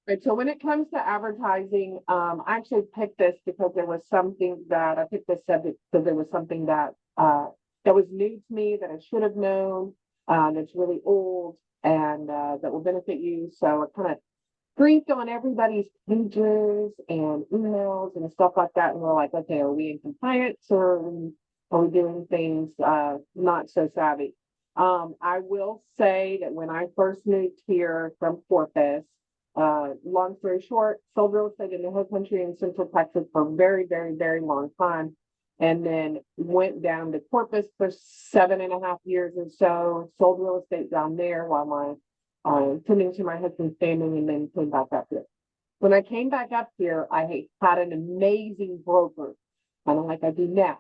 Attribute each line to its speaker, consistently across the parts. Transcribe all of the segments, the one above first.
Speaker 1: Right. So when it comes to advertising, I actually picked this because there was something that I picked this subject because there was something that was new to me that I should have known, that's really old and that will benefit you. So I kind of briefed on everybody's pages and emails and stuff like that. And we're like, okay, are we in compliance or are we doing things not so savvy? I will say that when I first moved here from Corpus, long story short, sold real estate in the whole country in Central Texas for a very, very, very long time. And then went down to Corpus for 7.5 years or so, sold real estate down there while my tending to my husband's family and then came back up here. When I came back up here, I had an amazing broker, kind of like I do now.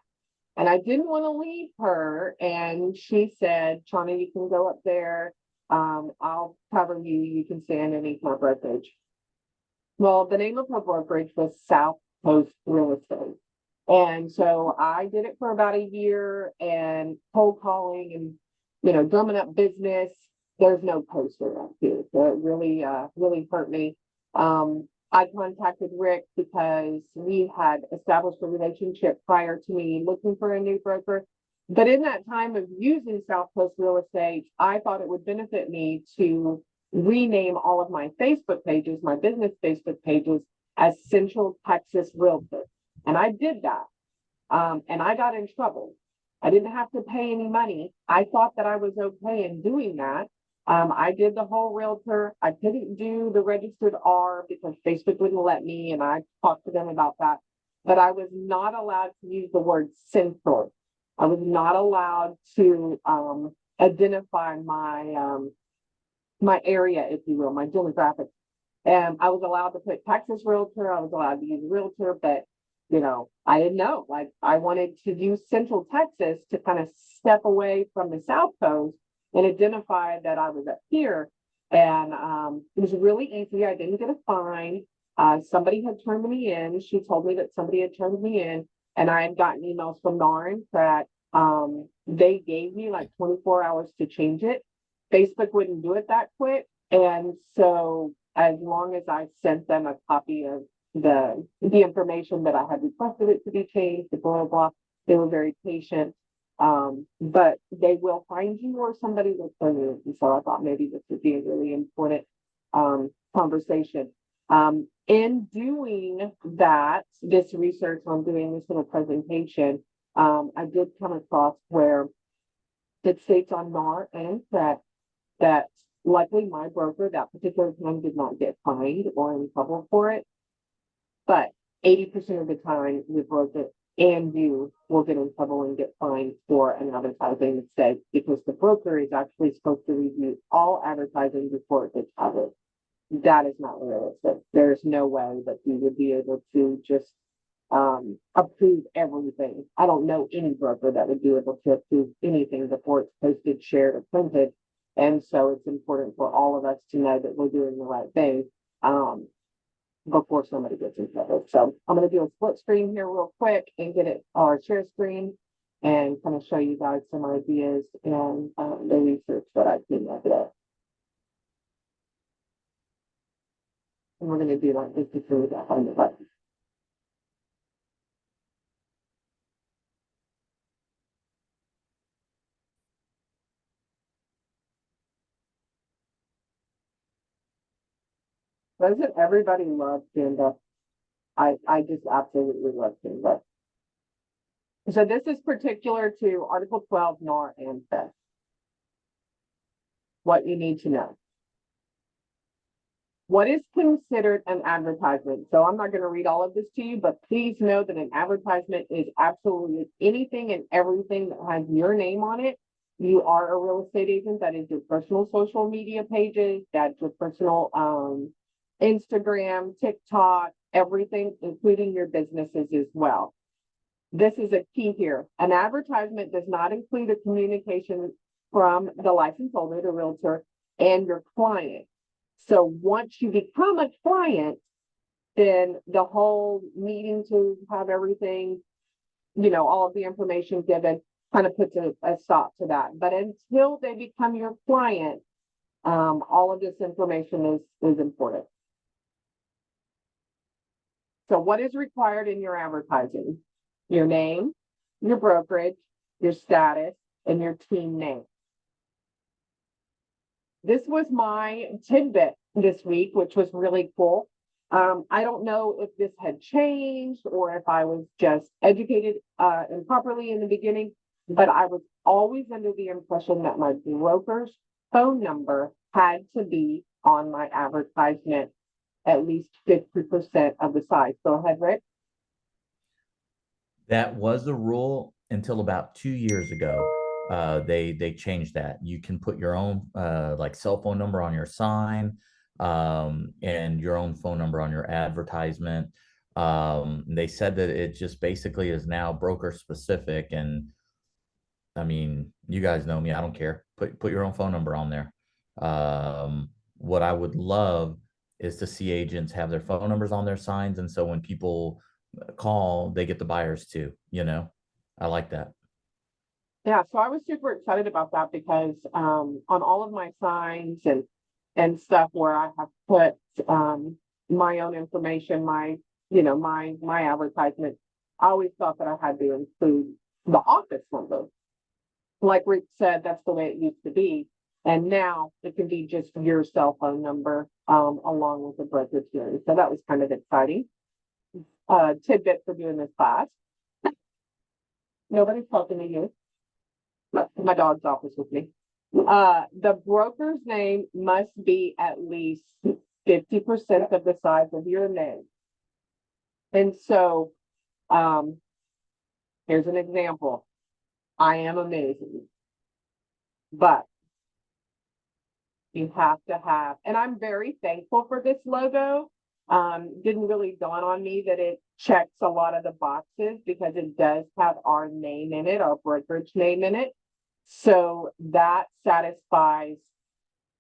Speaker 1: And I didn't want to leave her. And she said, Shauna, you can go up there. I'll cover you. You can stay underneath my brokerage. Well, the name of her brokerage was South Coast Real Estate. And so I did it for about a year and cold calling and, drumming up business. There's no poster up here. So it really, really hurt me. I contacted Rick because we had established a relationship prior to me looking for a new broker. But in that time of using South Coast Real Estate, I thought it would benefit me to rename all of my Facebook pages, my business Facebook pages, as Central Texas Realtor. And I did that. And I got in trouble. I didn't have to pay any money. I thought that I was okay in doing that. I did the whole realtor. I couldn't do the registered R because Facebook wouldn't let me, and I talked to them about that. But I was not allowed to use the word central. I was not allowed to identify my area, if you will, my demographic. And I was allowed to put Texas Realtor. I was allowed to use Realtor, but I didn't know. Like I wanted to use Central Texas to kind of step away from the South Coast and identify that I was up here. And it was really easy. I didn't get a fine. Somebody had turned me in. She told me that somebody had turned me in, and I had gotten emails from NAR and TREC. They gave me like 24 hours to change it. Facebook wouldn't do it that quick. And so as long as I sent them a copy of the information that I had requested it to be changed, blah, blah, blah, they were very patient. But they will find you or somebody will turn you. And so I thought maybe this would be a really important conversation. In doing that, this research on doing this little presentation, I did come across where it states on NAR and that luckily my broker that particular time did not get fined or in trouble for it. But 80% of the time, the broker and you will get in trouble and get fined for an advertising mistake because the broker is actually supposed to review all advertising before it gets published. That is not realistic. There's no way that you would be able to just approve everything. I don't know any broker that would be able to approve anything before it's posted, shared, or printed. And so it's important for all of us to know that we're doing the right thing before somebody gets in trouble. So I'm going to do a split screen here real quick and get it our share screen and kind of show you guys some ideas and the research that I've seen today. And we're going to do like this before we got on the button. Doesn't everybody love Canva? I just absolutely love Canva. So this is particular to Article 12, NAR and TREC. What you need to know. What is considered an advertisement? So I'm not going to read all of this to you, but please know that an advertisement is absolutely anything and everything that has your name on it. You are a real estate agent. That is your personal social media pages. That's your personal Instagram, TikTok, everything, including your businesses as well. This is a key here. An advertisement does not include a communication from the license holder, the realtor, and your client. So once you become a client, then the whole needing to have everything, all of the information given kind of puts a stop to that. But until they become your client, all of this information is important. So what is required in your advertising? Your name, your brokerage, your status, and your team name. This was my tidbit this week, which was really cool. I don't know if this had changed or if I was just educated improperly in the beginning, but I was always under the impression that my broker's phone number had to be on my advertisement at least 50% of the size. Go ahead, Rick.
Speaker 2: That was the rule until about 2 years ago. They changed that. You can put your own like cell phone number on your sign, and your own phone number on your advertisement. They said that it just basically is now broker specific, and I mean, you guys know me. I don't care. Put your own phone number on there. What I would love is to see agents have their phone numbers on their signs, and so when people call, they get the buyers too. I like that.
Speaker 1: Yeah, so I was super excited about that because on all of my signs and stuff where I have put my own information, my advertisement, I always thought that I had to include the office number. Like Rick said, that's the way it used to be. And now it can be just your cell phone number along with the brokerage here. So that was kind of exciting. Tidbit for doing this class. Nobody's talking to you. My dog's office with me. The broker's name must be at least 50% of the size of your name. And so here's an example. I am amazing, but you have to have, and I'm very thankful for this logo. Didn't really dawn on me that it checks a lot of the boxes because it does have our name in it, our brokerage name in it. So that satisfies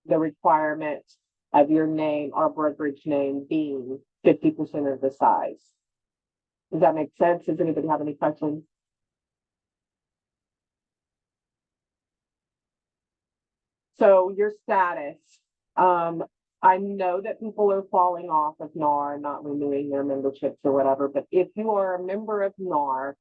Speaker 1: the requirement of your name, our brokerage name being 50% of the size. Does that make sense? Does anybody have any questions? So your status, I know that people are falling off of NAR, not renewing their memberships or whatever, but if you are a member of NAR,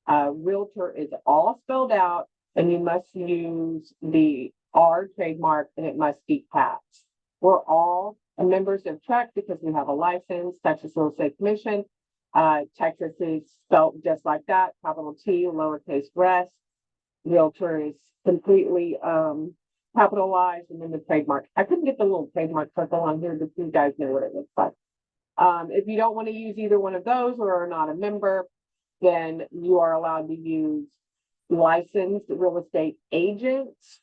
Speaker 1: realtor is all spelled out and you must use the R trademark and it must be caps. We're all members of TREC because we have a license, Texas Real Estate Commission. Texas is spelled just like that, capital T, lowercase rest. Realtor is completely capitalized, and then the trademark. I couldn't get the little trademark circle on here, but you guys know what it looks like. If you don't want to use either one of those or are not a member, then you are allowed to use licensed real estate agents,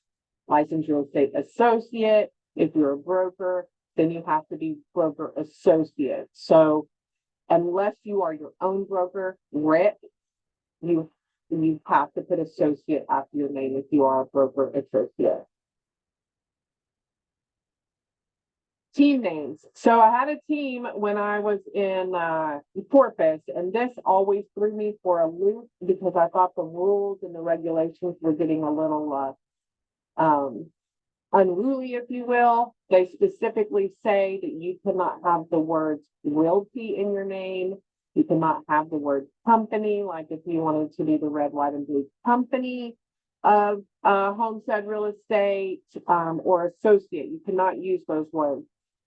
Speaker 1: licensed real estate associate. If you're a broker, then you have to be broker associate. So unless you are your own broker, Rick, you have to put associate after your name if you are a broker associate. Team names. So I had a team when I was in Corpus, and this always threw me for a loop because I thought the rules and the regulations were getting a little unruly, if you will. They specifically say that you cannot have the words realty in your name. You cannot have the word company, like if you wanted to be the red, white, and blue company of Homestead Real Estate or associate. You cannot use those words.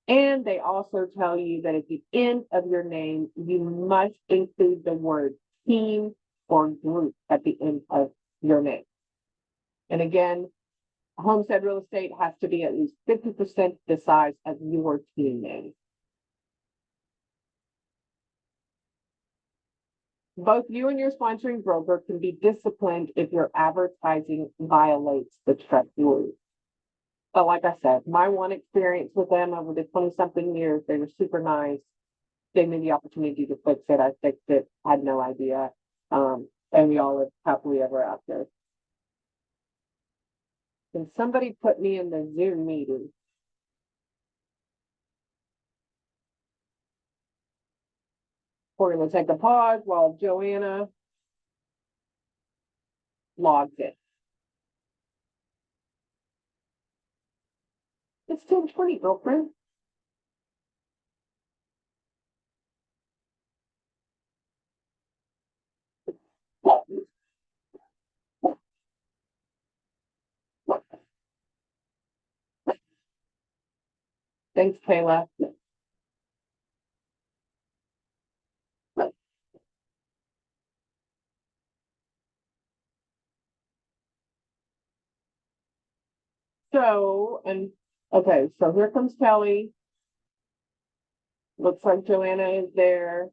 Speaker 1: And they also tell you that at the end of your name, you must include the word team or group at the end of your name. And again, Homestead Real Estate has to be at least 50% the size of your team name. Both you and your sponsoring broker can be disciplined if your advertising violates the TREC rules. But like I said, my one experience with them over the 20-something years, they were super nice. Gave me the opportunity to fix it. I fixed it, had no idea. And we all lived happily ever after. Can somebody put me in the Zoom meeting? We're going to take a pause while Joanna logs in. It's 10:20, girlfriend. Thanks, Kayla. So, okay, so here comes Kelly. Looks like Joanna is there.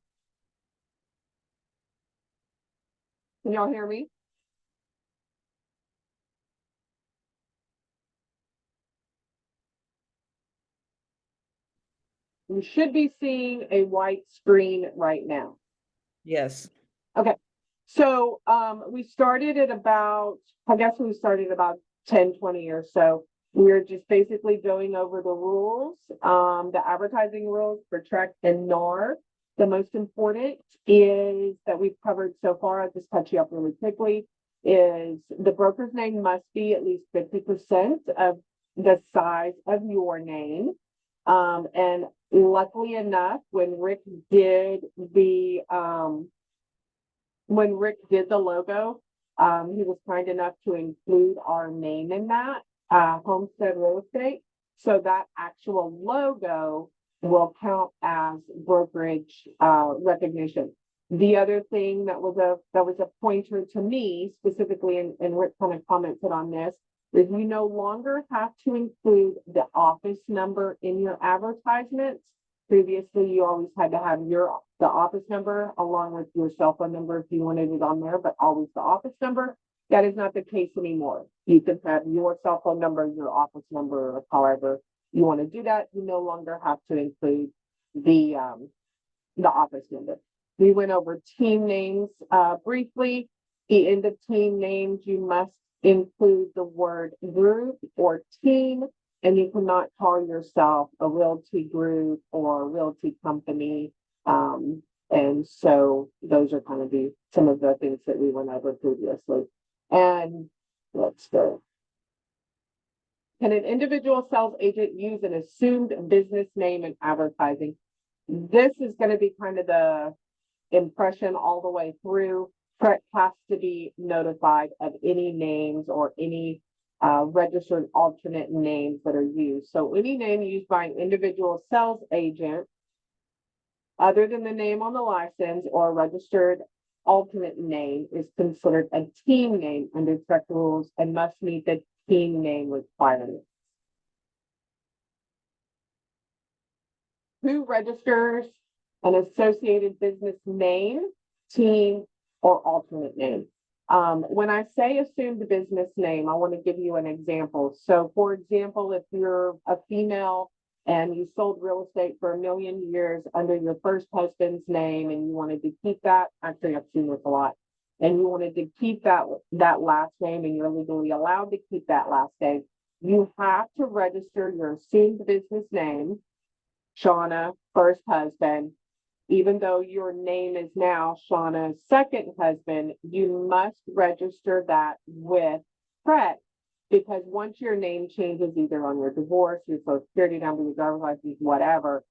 Speaker 1: Can y'all hear me? You should be seeing a white screen right now.
Speaker 3: Yes.
Speaker 1: Okay, so we started at about, I guess we started about 10, 20 or so. We're just basically going over the rules, the advertising rules for TREC and NAR. The most important is that we've covered so far, I'll just touch you up really quickly, is the broker's name must be at least 50% of the size of your name. And luckily enough, when Rick did the logo, he was kind enough to include our name in that, Homestead Real Estate. So that actual logo will count as brokerage recognition. The other thing that was a pointer to me specifically, and Rick kind of commented on this, is you no longer have to include the office number in your advertisements. Previously, you always had to have the office number along with your cell phone number if you wanted it on there, but always the office number. That is not the case anymore. You can have your cell phone number, your office number, however you want to do that. You no longer have to include the office number. We went over team names briefly. The end of team names, you must include the word group or team, and you cannot call yourself a realty group or a realty company. And so those are kind of some of the things that we went over previously. And let's go. Can an individual sales agent use an assumed business name in advertising? This is going to be kind of the impression all the way through. TREC has to be notified of any names or any registered alternate names that are used. So any name used by an individual sales agent other than the name on the license or registered alternate name is considered a team name under TREC rules and must meet the team name requirements. Who registers an associated business name, team, or alternate name? When I say assumed business name, I want to give you an example. So for example, if you're a female and you sold real estate for 1 million years under your first husband's name and you wanted to keep that, actually I've seen this a lot, and you wanted to keep that last name and you're legally allowed to keep that last name, you have to register your assumed business name, Shauna, first husband. Even though your name is now Shauna's second husband, you must register that with TREC, because once your name changes either on your divorce, your social security number, your driver's license, whatever,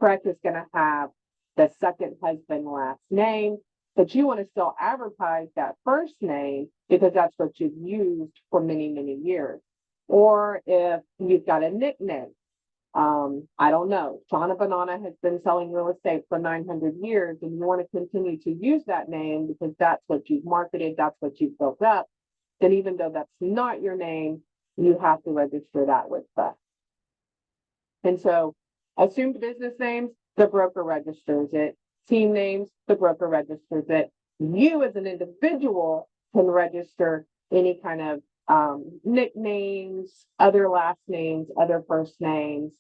Speaker 1: TREC is going to have the second husband last name, but you want to still advertise that first name because that's what you've used for many, many years. Or if you've got a nickname, I don't know, Shauna Banana has been selling real estate for 900 years and you want to continue to use that name because that's what you've marketed, that's what you've built up, then even though that's not your name, you have to register that with TREC. And so assumed business names, the broker registers it. Team names, the broker registers it. You as an individual can register any kind of nicknames, other last names, other first names.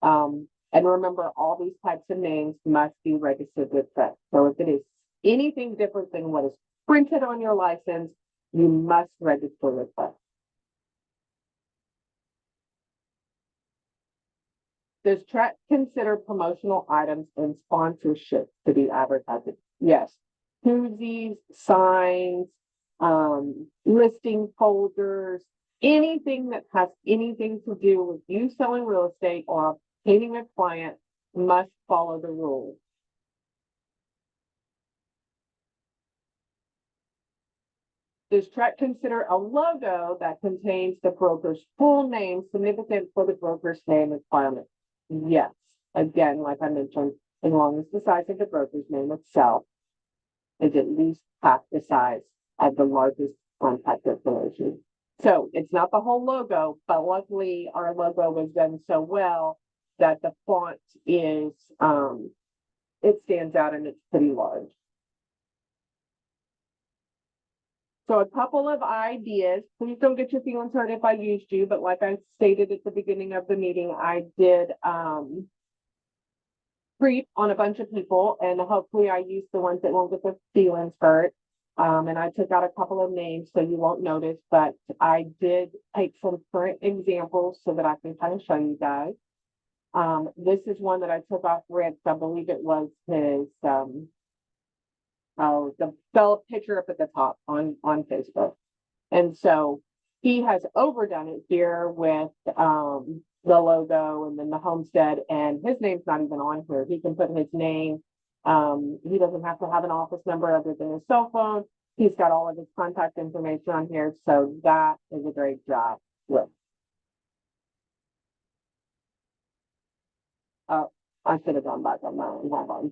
Speaker 1: And remember, all these types of names must be registered with TREC. So if it is anything different than what is printed on your license, you must register with TREC. Does TREC consider promotional items and sponsorships to be advertising? Yes. Koozies, signs, listing folders, anything that has anything to do with you selling real estate or obtaining a client must follow the rules. Does TREC consider a logo that contains the broker's full name significant for the broker's name requirement? Yes, again, like I mentioned, as long as the size of the broker's name itself is at least half the size of the largest contact information. So it's not the whole logo, but luckily our logo was done so well that the font is, it stands out and it's pretty large. So a couple of ideas. Please don't get your feelings hurt if I used you, but like I stated at the beginning of the meeting, I did creep on a bunch of people, and hopefully I used the ones that won't get their feelings hurt. And I took out a couple of names so you won't notice, but I did take some current examples so that I can kind of show you guys. This is one that I took off Rick's. I believe it was his the picture up at the top on Facebook. And so he has overdone it here with the logo and then the Homestead, and his name's not even on here. He can put his name. He doesn't have to have an office number other than his cell phone. He's got all of his contact information on here. So that is a great job. Look. I should have gone back on that one. Hold on.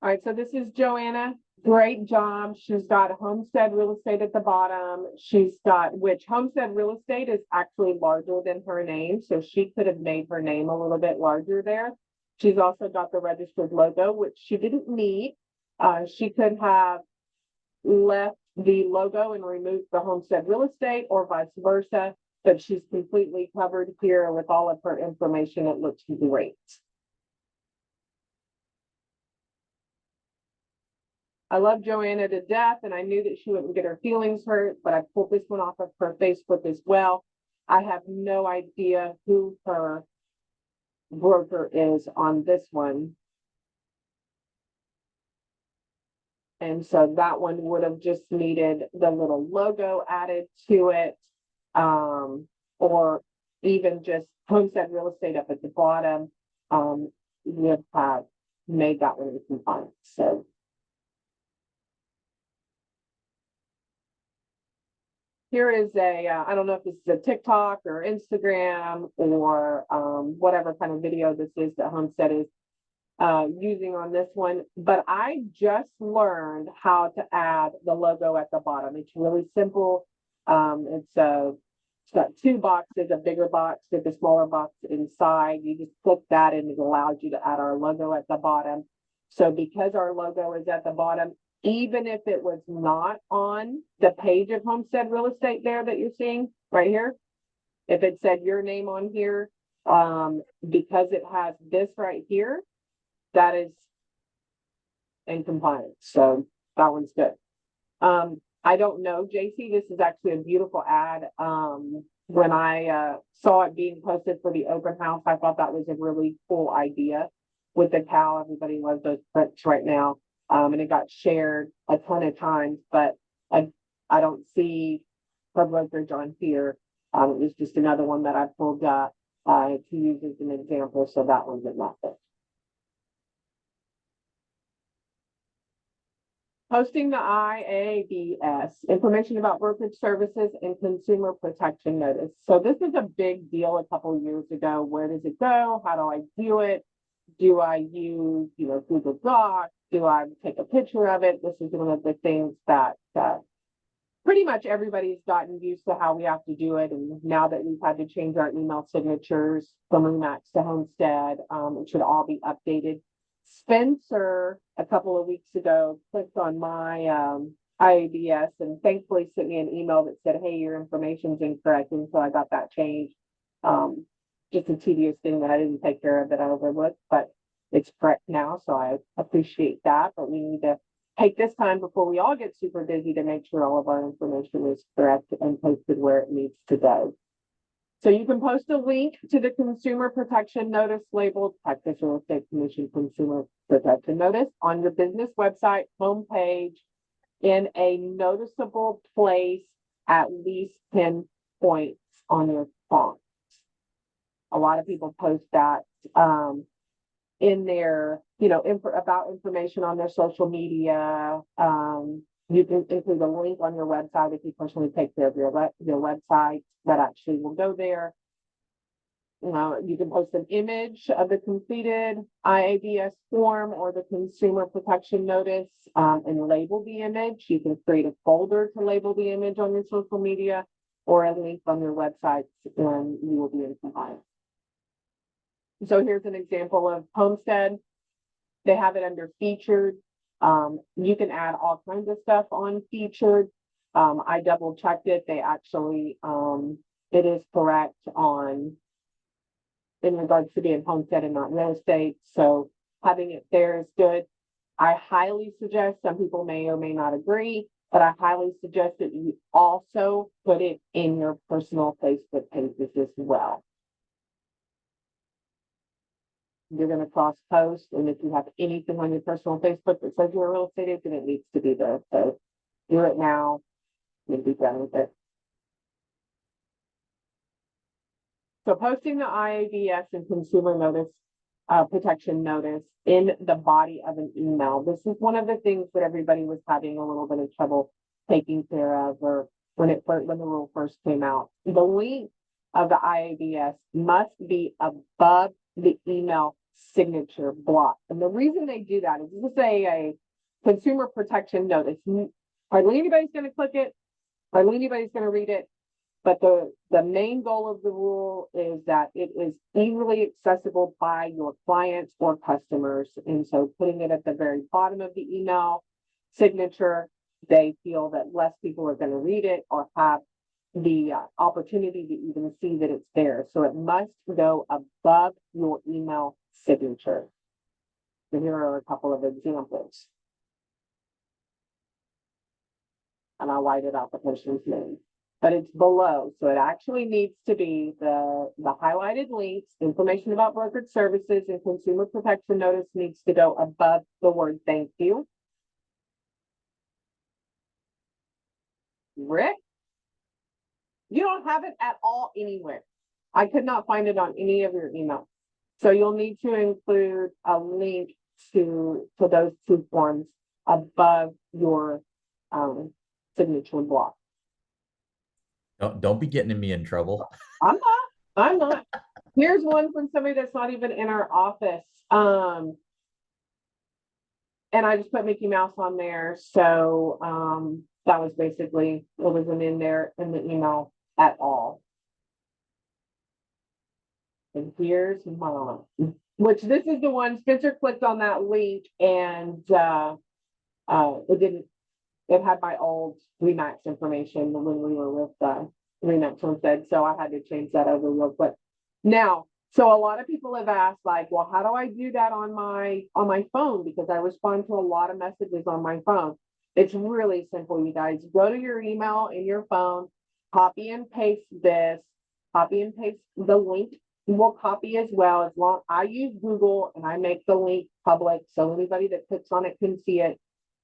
Speaker 1: All right, so this is Joanna. Great job. She's got Homestead Real Estate at the bottom. She's got, which Homestead Real Estate is actually larger than her name. So she could have made her name a little bit larger there. She's also got the registered logo, which she didn't need. She could have left the logo and removed the Homestead Real Estate or vice versa, but she's completely covered here with all of her information. It looks great. I love Joanna to death, and I knew that she wouldn't get her feelings hurt, but I pulled this one off of her Facebook as well. I have no idea who her broker is on this one. And so that one would have just needed the little logo added to it, or even just Homestead Real Estate up at the bottom. Would have made that one compliant. So here is I don't know if this is a TikTok or Instagram or whatever kind of video this is that Homestead is using on this one, but I just learned how to add the logo at the bottom. It's really simple. It's got two boxes, a bigger box with a smaller box inside. You just click that and it allows you to add our logo at the bottom. So because our logo is at the bottom, even if it was not on the page of Homestead Real Estate there that you're seeing right here, if it said your name on here, because it has this right here, that is in compliance. So that one's good. I don't know, JC, this is actually a beautiful ad. When I saw it being posted for the open house, I thought that was a really cool idea with the cow. Everybody loves those prints right now. And it got shared a ton of times, but I don't see her brokerage on here. It was just another one that I pulled up to use as an example. So that one's in that list. Posting the IABS, information about brokerage services and consumer protection notice. So this is a big deal a couple of years ago. Where does it go? How do I do it? Do I use, Google Docs? Do I take a picture of it? This is one of the things that pretty much everybody's gotten used to how we have to do it. And now that we've had to change our email signatures from Remax to Homestead, it should all be updated. Spencer, a couple of weeks ago, clicked on my IABS and thankfully sent me an email that said, hey, your information's incorrect. And so I got that changed. Just a tedious thing that I didn't take care of that I overlooked, but it's correct now. So I appreciate that. But we need to take this time before we all get super busy to make sure all of our information is correct and posted where it needs to go. So you can post a link to the consumer protection notice labeled Texas Real Estate Commission Consumer Protection Notice on your business website homepage in a noticeable place at least 10 points on your font. A lot of people post that in their, about information on their social media, You can include a link on your website if you personally take care of your website that actually will go there. You can post an image of the completed IABS form or the consumer protection notice and label the image. You can create a folder to label the image on your social media or a link on your website, and you will be in compliance. So here's an example of Homestead. They have it under featured. You can add all kinds of stuff on featured. I double checked it. They actually, it is correct in regards to being homestead and not real estate. So having it there is good. I highly suggest, some people may or may not agree, but I highly suggest that you also put it in your personal Facebook pages as well. You're going to cross post, and if you have anything on your personal Facebook that says you're a real estate agent, it needs to be there. So do it now and be done with it. So posting the IABS and consumer notice, protection notice in the body of an email. This is one of the things that everybody was having a little bit of trouble taking care of, or when the rule first came out. The link of the IABS must be above the email signature block. And the reason they do that is this is a consumer protection notice. Hardly anybody's going to click it. Hardly anybody's going to read it. But the main goal of the rule is that it is easily accessible by your clients or customers. And so putting it at the very bottom of the email signature, they feel that less people are going to read it or have the opportunity to even see that it's there. So it must go above your email signature. And here are a couple of examples. And I whited out the person's name. But it's below. So it actually needs to be the highlighted links, information about brokerage services and consumer protection notice needs to go above the word thank you. Rick, you don't have it at all anywhere. I could not find it on any of your emails. So you'll need to include a link to those two forms above your signature block.
Speaker 2: Don't be getting me in trouble.
Speaker 1: I'm not. Here's one from somebody that's not even in our office. And I just put Mickey Mouse on there. So that was basically, it wasn't in there in the email at all. And here's mine, which this is the one Spencer clicked on that link and it had my old Remax information when we were with Remax Homestead. So I had to change that over real quick. Now, so a lot of people have asked, like, well, how do I do that on my phone? Because I respond to a lot of messages on my phone. It's really simple, you guys. Go to your email in your phone, copy and paste this, copy and paste the link. We'll copy as well. As long I use Google and I make the link public, so anybody that clicks on it can see it.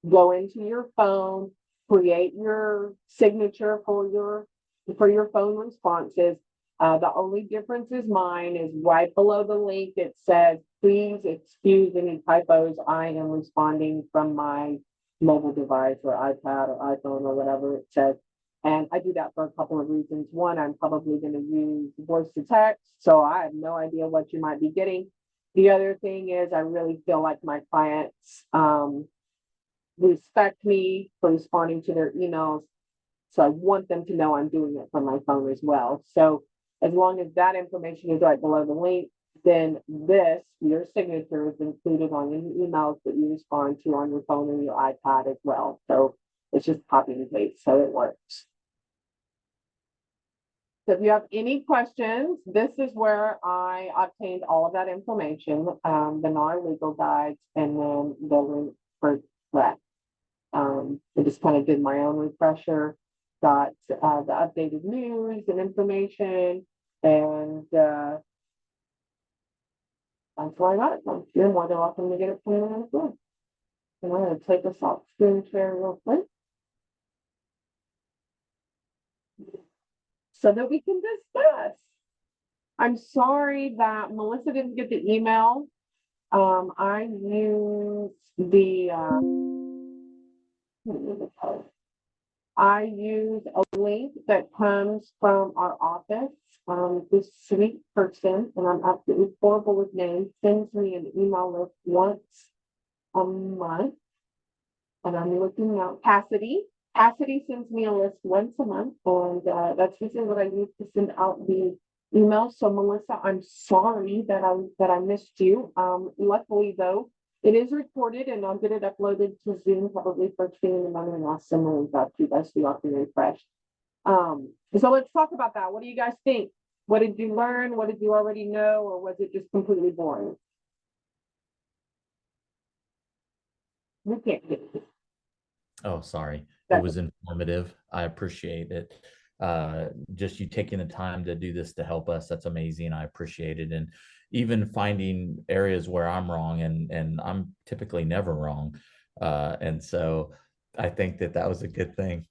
Speaker 1: Go into your phone, create your signature for your phone responses. The only difference is mine is right below the link. It says, please excuse any typos. I am responding from my mobile device or iPad or iPhone or whatever it says. And I do that for a couple of reasons. One, I'm probably going to use voice to text, so I have no idea what you might be getting. The other thing is I really feel like my clients respect me for responding to their emails. So I want them to know I'm doing it from my phone as well. So as long as that information is right below the link, then your signature is included on any emails that you respond to on your phone or your iPad as well. So it's just copy and paste, so it works. So if you have any questions, this is where I obtained all of that information, the NAR legal guides, and then the link for TREC. I just kind of did my own refresher, got the updated news and information, and that's why I got it from. You're more than welcome to get it from me as well. I'm going to take this off screen share real quick so that we can discuss. I'm sorry that Melissa didn't get the email. I used the I use a link that comes from our office. This sweet person, and I'm absolutely horrible with names, sends me an email list once a month. And I'm looking now, Cassidy. Cassidy sends me a list once a month, and that's usually what I use to send out the email. So Melissa, I'm sorry that I missed you. Luckily though, it is recorded and I'll get it uploaded to Zoom probably first thing in the morning. Awesome, when got you guys to be refreshed. So let's talk about that. What do you guys think? What did you learn? What did you already know, or was it just completely boring? We can't get it.
Speaker 2: Oh, sorry. It
Speaker 1: That's
Speaker 2: was informative. I appreciate it. Just you taking the time to do this to help us. That's amazing. I appreciate it. And even finding areas where I'm wrong, and I'm typically never wrong. And so I think that that was a good thing.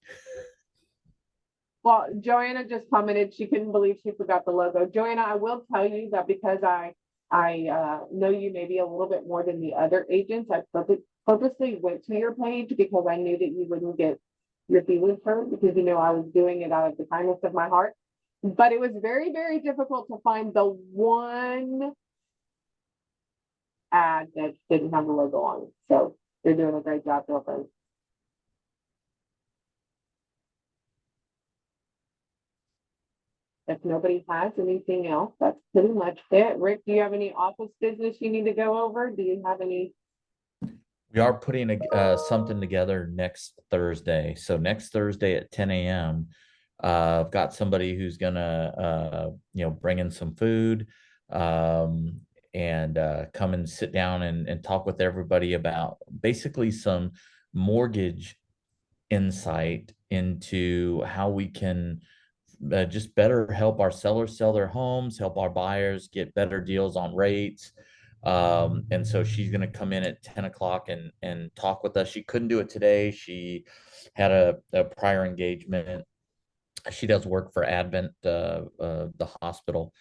Speaker 1: Well, Joanna just commented she couldn't believe she forgot the logo. Joanna, I will tell you that because I know you maybe a little bit more than the other agents. I purposely went to your page because I knew that you wouldn't get your feelings hurt because I was doing it out of the kindness of my heart. But it was very, very difficult to find the one ad that didn't have the logo on it. So they're doing a great job, girlfriend. If nobody has anything else, that's pretty much it. Rick, do you have any office business you need to go over? Do you have any?
Speaker 2: We are putting something together next Thursday. So next Thursday at 10 a.m. I've got somebody who's gonna bring in some food, and come and sit down and talk with everybody about basically some mortgage insight into how we can just better help our sellers sell their homes, help our buyers get better deals on rates. And so she's going to come in at 10 o'clock and talk with us. She couldn't do it today. She had a prior engagement. She does work for Advent, the hospital.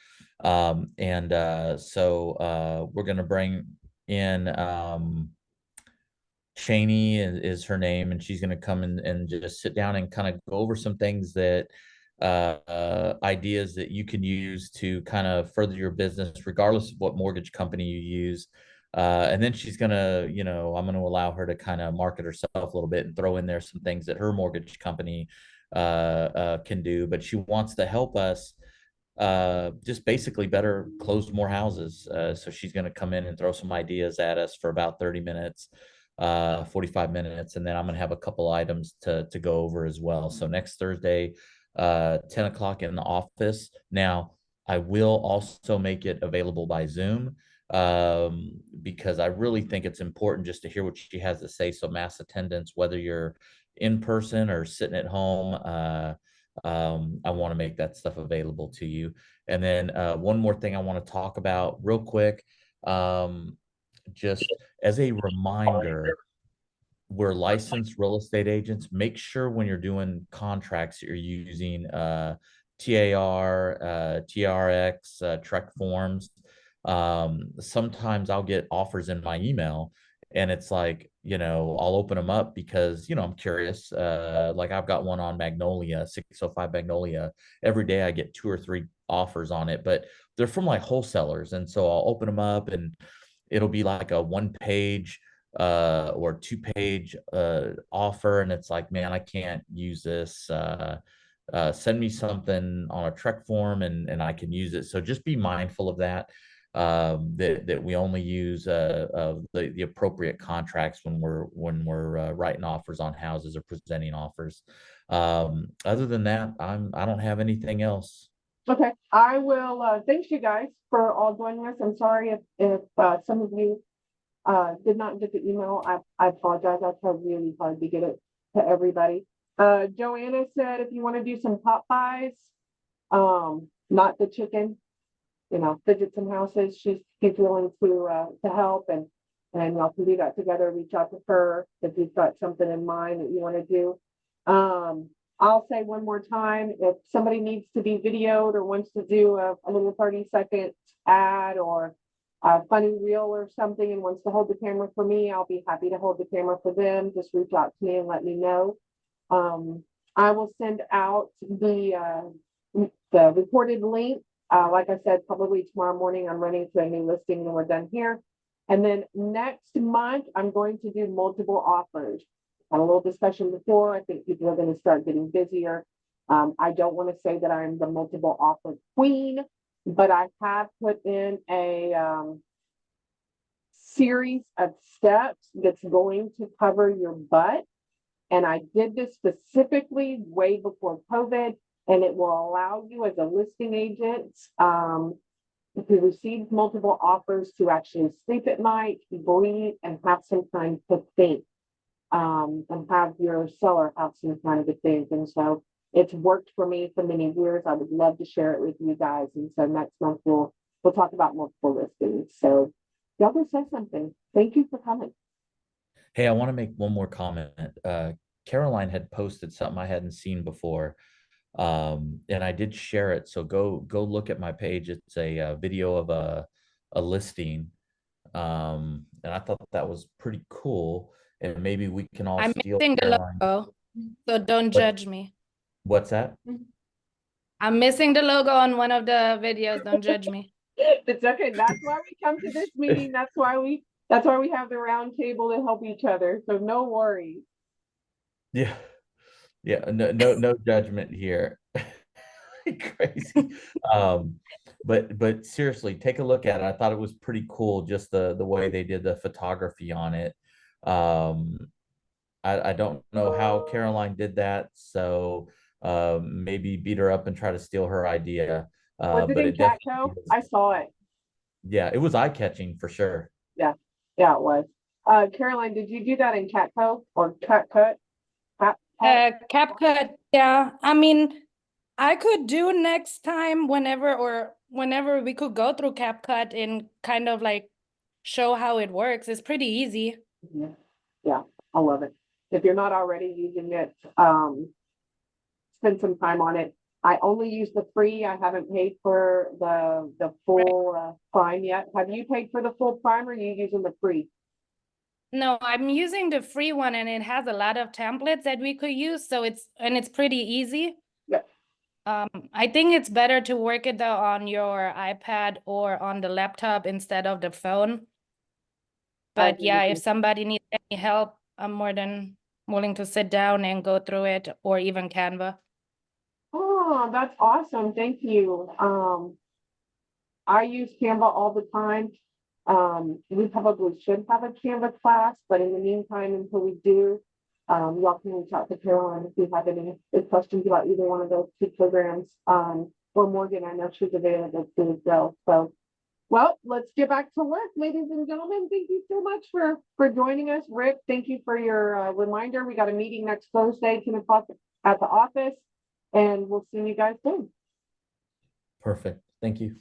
Speaker 2: So we're going to bring in Shani is her name, and she's going to come in and just sit down and kind of go over some things that ideas that you can use to kind of further your business, regardless of what mortgage company you use. And then she's gonna, I'm gonna allow her to kind of market herself a little bit and throw in there some things that her mortgage company can do. But she wants to help us just basically better close more houses. So she's going to come in and throw some ideas at us for about 30 minutes, 45 minutes, and then I'm going to have a couple items to go over as well. So next Thursday, 10 o'clock in the office. Now, I will also make it available by Zoom, because I really think it's important just to hear what she has to say. So mass attendance, whether you're in person or sitting at home, I want to make that stuff available to you. And then one more thing I want to talk about real quick, just as a reminder, we're licensed real estate agents. Make sure when you're doing contracts, you're using TAR, TRX, TREC forms. Sometimes I'll get offers in my email, and it's like, I'll open them up because, I'm curious. Like I've got one on Magnolia, 605 Magnolia. Every day I get 2 or 3 offers on it, but they're from like wholesalers. And so I'll open them up and it'll be like a 1-page or 2-page offer. And it's like, man, I can't use this. Send me something on a TREC form and I can use it. So just be mindful of that. That we only use the appropriate contracts when we're writing offers on houses or presenting offers. Other than that, I don't have anything else.
Speaker 1: Okay, I will thank you guys for all joining us. I'm sorry if some of you did not get the email. I apologize. I tried really hard to get it to everybody. Joanna said if you want to do some pop buys, not the chicken, fidgets and houses, she's willing to help, and y'all can do that together. Reach out to her if you've got something in mind that you want to do. I'll say one more time, if somebody needs to be videoed or wants to do a little 30-second ad or a funny reel or something and wants to hold the camera for me, I'll be happy to hold the camera for them. Just reach out to me and let me know. I will send out the recorded link. Like I said, probably tomorrow morning. I'm running to a new listing when we're done here. And then next month, I'm going to do multiple offers. Had a little discussion before. I think people are going to start getting busier. I don't want to say that I'm the multiple offer queen, but I have put in a series of steps that's going to cover your butt. And I did this specifically way before COVID, and it will allow you as a listing agent who receives multiple offers to actually sleep at night, breathe, and have some time to think, and have your seller have some time to think. And so it's worked for me for many years. I would love to share it with you guys. And so next month we'll talk about multiple listings. So y'all go say something. Thank you for coming.
Speaker 2: Hey, I want to make one more comment. Caroline had posted something I hadn't seen before, and I did share it. So go look at my page. It's a video of a listing, and I thought that was pretty cool. And maybe we can all
Speaker 3: I'm
Speaker 2: steal
Speaker 3: missing the
Speaker 2: Caroline.
Speaker 3: logo, so don't judge me.
Speaker 2: What's that?
Speaker 3: I'm missing the logo on one of the videos. Don't judge me.
Speaker 1: It's okay. That's why we come to this meeting. That's why we have the round table to help each other. So no worries.
Speaker 2: Yeah, yeah. No judgment here. Crazy. But seriously, take a look at it. I thought it was pretty cool, just the way they did the photography on it. I don't know how Caroline did that, so maybe beat her up and try to steal her idea.
Speaker 1: Was it
Speaker 2: But
Speaker 1: in
Speaker 2: it definitely
Speaker 1: Catco?
Speaker 2: was,
Speaker 1: I saw it.
Speaker 2: yeah, it was eye-catching for sure.
Speaker 1: Yeah, it was. Caroline, did you do that in Catco or CapCut?
Speaker 3: CapCut, yeah. I mean, I could do next time whenever we could go through CapCut and kind of like show how it works. It's pretty easy.
Speaker 1: Yeah, I love it. If you're not already using it, spend some time on it. I only use the free. I haven't paid for the full prime yet. Have you paid for the full prime, or are you using the free?
Speaker 3: No, I'm using the free one, and it has a lot of templates that we could use, so it's pretty easy.
Speaker 1: Yeah.
Speaker 3: I think it's better to work it though on your iPad or on the laptop instead of the phone. But yeah, if somebody needs any help, I'm more than willing to sit down and go through it, or even Canva.
Speaker 1: Oh, that's awesome. Thank you. I use Canva all the time. We probably should have a Canva class, but in the meantime, until we do, y'all can reach out to Caroline if you have any questions about either one of those two programs. Or Morgan, I know she's available too as well. So, well, let's get back to work, ladies and gentlemen. Thank you so much for joining us. Rick, thank you for your reminder. We got a meeting next Thursday, 10 o'clock at the office, and we'll see you guys soon.
Speaker 2: Perfect. Thank you.